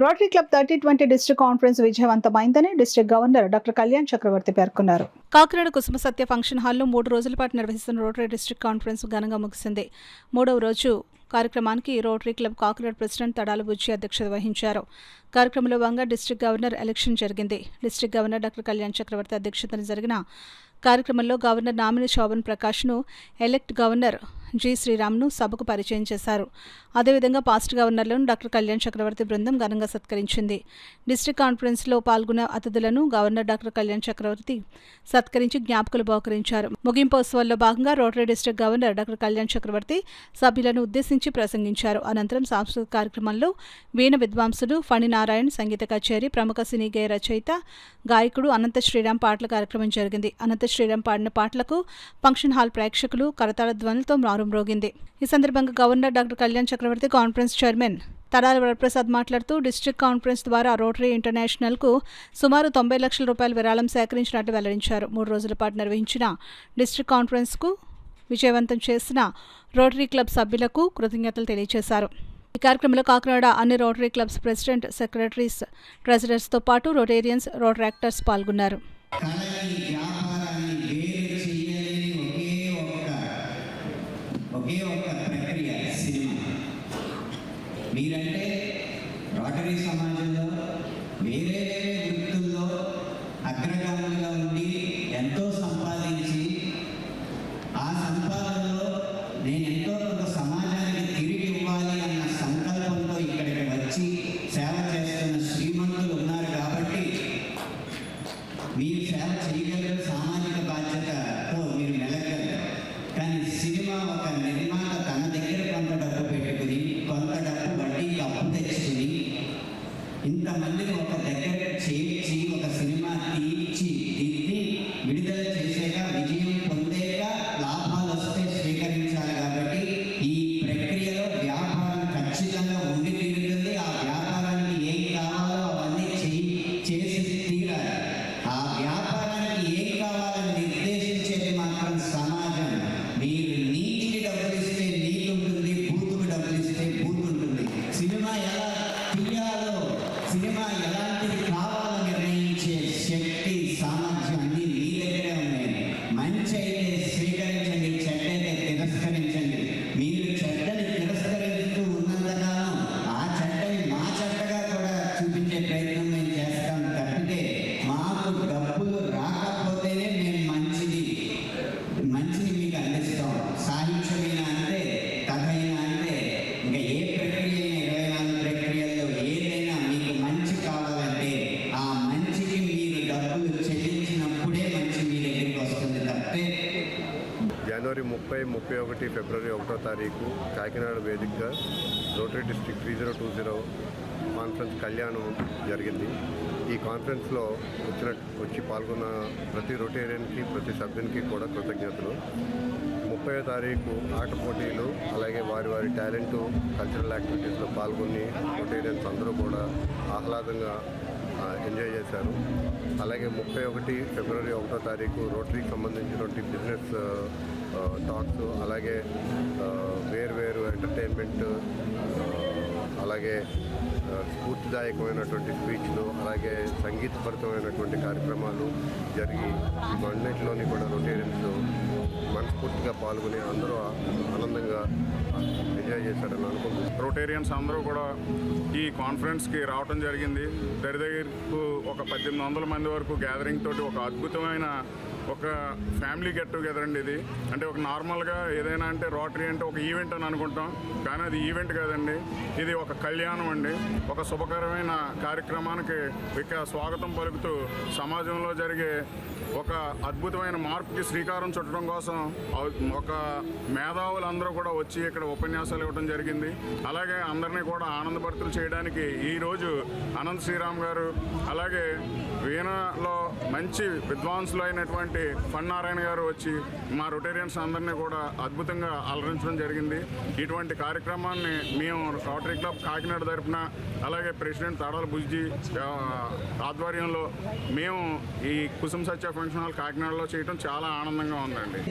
Rotary club 3020 district conference విజయవంతమైందని district governor doctor Kalyan Chakravarthy పేర్కొన్నారు. కాకినాడ కుసుమ సత్య function హాల్లో 3 రోజుల పాటు నిర్వహిస్తున్న రోటరీ డిస్ట్రిక్ట్ కాన్ఫరెన్స్ ఘనంగా ముగిసింది. 3వ రోజు కార్యక్రమానికి rotary club Kakinada president Tadala Bujji అధ్యక్షత వహించారు. కార్యక్రమంలో భాగంగా డిస్ట్రిక్ట్ గవర్నర్ ఎలక్షన్ జరిగింది. District governor doctor Kalyan Chakravarthi అధ్యక్షతన జరిగిన కార్యక్రమంలో గవర్నర్ నామిని శోభన్ ప్రకాష్ను, ఎలెక్ట్ గవర్నర్ జి శ్రీరామ్ను సభకు పరిచయం చేశారు. అదేవిధంగా పాస్ట్ గవర్నర్లను డాక్టర్ కళ్యాణ్ చక్రవర్తి బృందం ఘనంగా సత్కరించింది. డిస్ట్రిక్ట్ కాన్ఫరెన్స్లో పాల్గొన్న అతిథులను గవర్నర్ డాక్టర్ కళ్యాణ్ చక్రవర్తి సత్కరించి జ్ఞాపకులు బహుకరించారు. ముగింపోత్సవాల్లో భాగంగా rotary district governor doctor Kalyan Chakravarthy సభ్యులను ఉద్దేశించి ప్రసంగించారు. అనంతరం సాంస్కృతిక కార్యక్రమంలో వీణ విద్వాంసుడు ఫణి నారాయణ్ సంగీత కచేరీ, ప్రముఖ సినీ గేయ రచయిత గాయకుడు అనంత శ్రీరామ్ పాటల కార్యక్రమం జరిగింది. అనంత శ్రీరామ్ పాడిన పాటలకు ఫంక్షన్ హాల్ ప్రేక్షకులు కరతాళ ధ్వనులతో మారుమ్రోగింది. ఈ సందర్భంగా గవర్నర్ డాక్టర్ కళ్యాణ్ చక్రవర్తి కాన్ఫరెన్స్ చైర్మన్ తడాల వరప్రసాద్ మాట్లాడుతూ డిస్ట్రిక్ట్ కాన్ఫరెన్స్ ద్వారా రోటరీ ఇంటర్నేషనల్కు సుమారు 90 లక్షల రూపాయల విరాళం సేకరించినట్లు వెల్లడించారు. 3 రోజుల పాటు నిర్వహించిన డిస్ట్రిక్ట్ కాన్ఫరెన్స్కు విజయవంతం చేసిన రోటరీ క్లబ్ సభ్యులకు కృతజ్ఞతలు తెలియజేశారు. ఈ కార్యక్రమంలో కాకినాడ అన్ని రోటరీ క్లబ్స్ ప్రెసిడెంట్, సెక్రటరీస్, ట్రెజరర్స్తో పాటు రోటేరియన్స్, రోటరాక్టర్స్ పాల్గొన్నారు. మీరంటే రోటరీ సమాజంలో వేరే వృత్తుల్లో అగ్రగాములుగా ఉండి ఎంతో సంపాదించి ఆ సంపాదనలో నేను ఎంతో కొంత సమాజానికి తిరిగి ఇవ్వాలి అన్న సంకల్పంతో ఇక్కడికి వచ్చి సేవ చేస్తున్న శ్రీమంతులు ఉన్నారు. కాబట్టి మీరు సేవ చేయగలరు, సామాజిక బాధ్యతతో మీరు మెలగలరు. కానీ సినిమా ఒక నిర్మాత తన దగ్గర కొంత డబ్బు పెట్టుకుని, కొంత డబ్బు వడ్డీకి అప్పు తెచ్చుకుని, ఇంతమందిని ఒక దగ్గర చేర్చి ఒక సినిమా తీర్చి దిద్ది విడుదల చేసాక విజయం పొందేక లాభాలు వస్తే స్వీకరించాలి. కాబట్టి ఈ ప్రక్రియలో వ్యాపారం ఖచ్చితంగా ఉండి తీరుతుంది. ఆ వ్యాపారానికి ఏం కావాలో అవన్నీ చేసి తీరాలి. ఆ వ్యాపారానికి ఏం కావాలని నిర్దేశించేది మాత్రం సమాజం. మీరు నీతికి డబ్బులు ఇస్తే నీతి ఉంటుంది, బూతుకు డబ్బులు ఇస్తే బూతు ఉంటుంది. సినిమా ఎలా తీయాలో, సినిమా ఎలాంటిది కావాలో నిర్ణయించే శక్తి, సామర్థ్యం అన్నీ మీ దగ్గరే ఉన్నాయి. మంచి అయితే స్వీకరించండి, చెడ్డ అయితే తిరస్కరించండి. మీరు చెడ్డని తిరస్కరిస్తూ ఉన్నంతకాలం ఆ చెడ్డని మా చెడ్డగా కూడా చూపించే ప్రయత్నం మేము చేస్తాం. తప్పితే మాకు డబ్బులు రాకపోతేనే మేము మంచిని మీకు అందిస్తాం. సాహిత్యమైనా అంతే, కథ అయినా అంతే, ఇంకా ఏ ప్రక్రియ అయినా 24 ప్రక్రియల్లో ఏదైనా మీకు మంచి కావాలంటే ఆ మంచికి మీరు డబ్బులు చెల్లించినప్పుడే మంచి మీ దగ్గరికి వస్తుంది. తప్పితే జనవరి 30, 31, ఫిబ్రవరి 1వ తారీఖు కాకినాడ వేదికగా రోటరీ డిస్ట్రిక్ట్ 3020 కాన్ఫరెన్స్ కళ్యాణం జరిగింది. ఈ కాన్ఫరెన్స్లో వచ్చి పాల్గొన్న ప్రతి రొటేరియన్కి, ప్రతి సభ్యునికి కూడా కృతజ్ఞతలు. 30వ తారీఖు ఆట పోటీలు, అలాగే వారి టాలెంటు, కల్చరల్ యాక్టివిటీస్లో పాల్గొని రొటేరియన్స్ అందరూ కూడా ఆహ్లాదంగా ఎంజాయ్ చేశారు. అలాగే 31 ఫిబ్రవరి 1వ తారీఖు రోటరీకి సంబంధించినటువంటి బిజినెస్ టాక్స్, అలాగే వేరు ఎంటర్టైన్మెంట్, అలాగే స్ఫూర్తిదాయకమైనటువంటి స్పీచ్లు, అలాగే సంగీతభరితమైనటువంటి కార్యక్రమాలు జరిగి ఇవన్నిటిలోని కూడా రొటేరియన్స్ మనస్ఫూర్తిగా పాల్గొని అందరూ ఆనందంగా ఎంజాయ్ చేశారని అనుకుంటున్నాను. రొటేరియన్స్ అందరూ కూడా ఈ కాన్ఫరెన్స్కి రావడం జరిగింది. దగ్గరకు ఒక 1800 మంది వరకు గ్యాదరింగ్ తోటి ఒక అద్భుతమైన ఒక ఫ్యామిలీ గెట్ టుగెదర్ అండి ఇది. అంటే ఒక నార్మల్గా ఏదైనా అంటే రోటరీ అంటే ఒక ఈవెంట్ అని అనుకుంటాం, కానీ అది ఈవెంట్ కాదండి. ఇది ఒక కళ్యాణం అండి. ఒక శుభకరమైన కార్యక్రమానికి ఇక స్వాగతం పలుకుతూ సమాజంలో జరిగే ఒక అద్భుతమైన మార్పుకి శ్రీకారం చుట్టడం కోసం ఒక మేధావులందరూ కూడా వచ్చి ఇక్కడ ఉపన్యాసాలు ఇవ్వడం జరిగింది. అలాగే అందరినీ కూడా ఆనందభరితులు చేయడానికి ఈరోజు అనంత శ్రీరామ్ గారు, అలాగే వీణలో మంచి విద్వాంసులు అయినటువంటి ఫణి నారాయణ గారు వచ్చి మా రొటేరియన్స్ అందరినీ కూడా అద్భుతంగా అలరించడం జరిగింది. ఇటువంటి కార్యక్రమాన్ని మేము రోటరీ క్లబ్ కాకినాడ తరపున, అలాగే ప్రెసిడెంట్ తడాల బుజ్జి ఆధ్వర్యంలో మేము ఈ కుసుమ సత్య ఫంక్షన్ హాల్ కాకినాడలో చేయడం చాలా ఆనందంగా ఉందండి.